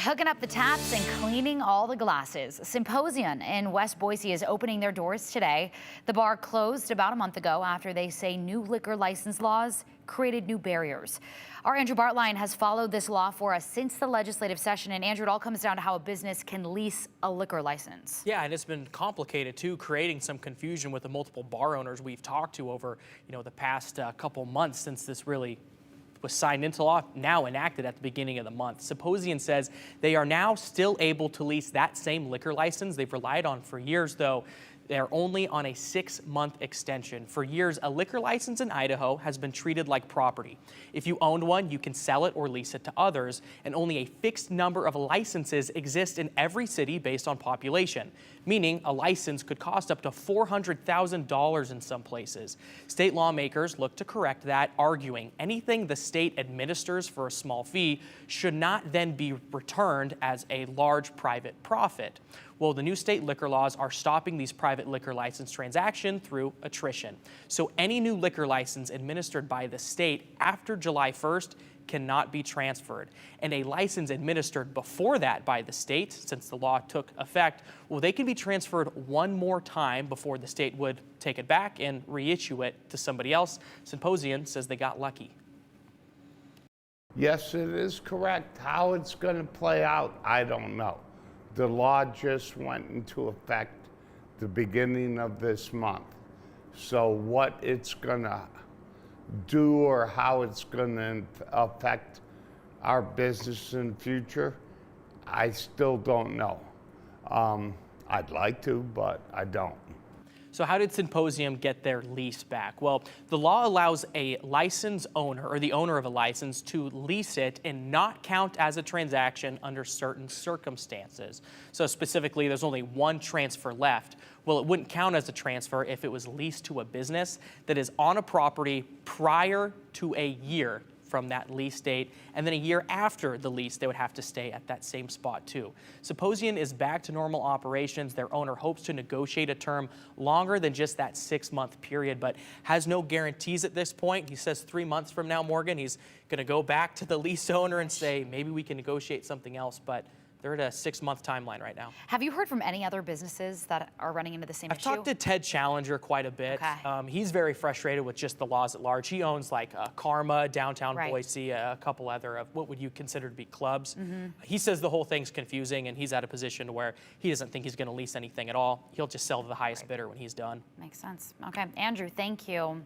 hooking up the taps and cleaning all the glasses. Symposion in West Boise is opening their doors today. The bar closed about a month ago after they say new liquor license laws created new barriers. Our Andrew Bartline has followed this law for us since the legislative session. And Andrew, it all comes down to how a business can lease a liquor license. Yeah, and it's been complicated too, creating some confusion with the multiple bar owners we've talked to over, the past couple months since this really was signed into law, now enacted at the beginning of the month. Symposion says they are now still able to lease that same liquor license they've relied on for years, though they're only on a 6-month extension. For years, a liquor license in Idaho has been treated like property. If you owned one, you can sell it or lease it to others, and only a fixed number of licenses exist in every city based on population, meaning a license could cost up to $400,000 in some places. State lawmakers look to correct that, arguing anything the state administers for a small fee should not then be returned as a large private profit. Well, the new state liquor laws are stopping these private liquor license transactions through attrition. So any new liquor license administered by the state after July 1st cannot be transferred. And a license administered before that by the state, since the law took effect, well, they can be transferred one more time before the state would take it back and reissue it to somebody else. Symposion says they got lucky. Yes, it is correct. How it's going to play out, I don't know. The law just went into effect the beginning of this month. So what it's going to do or how it's going to affect our business in the future, I still don't know. I'd like to, but I don't. So how did Symposion get their lease back? Well, the law allows a license owner or the owner of a license to lease it and not count as a transaction under certain circumstances. So specifically, there's only one transfer left. Well, it wouldn't count as a transfer if it was leased to a business that is on a property prior to a year from that lease date, and then a year after the lease, they would have to stay at that same spot too. Symposion is back to normal operations. Their owner hopes to negotiate a term longer than just that 6-month period, but has no guarantees at this point. He says 3 months from now, Morgan, he's going to go back to the lease owner and say, maybe we can negotiate something else, but they're at a 6-month timeline right now. Have you heard from any other businesses that are running into the same issue? I've talked to Ted Challenger quite a bit. Okay. He's very frustrated with just the laws at large. He owns like Karma, downtown Right. Boise, a couple other of what would you consider to be clubs. He says the whole thing's confusing, and he's at a position where he doesn't think he's going to lease anything at all. He'll just sell to the highest bidder when he's done. Makes sense. Okay, Andrew, thank you.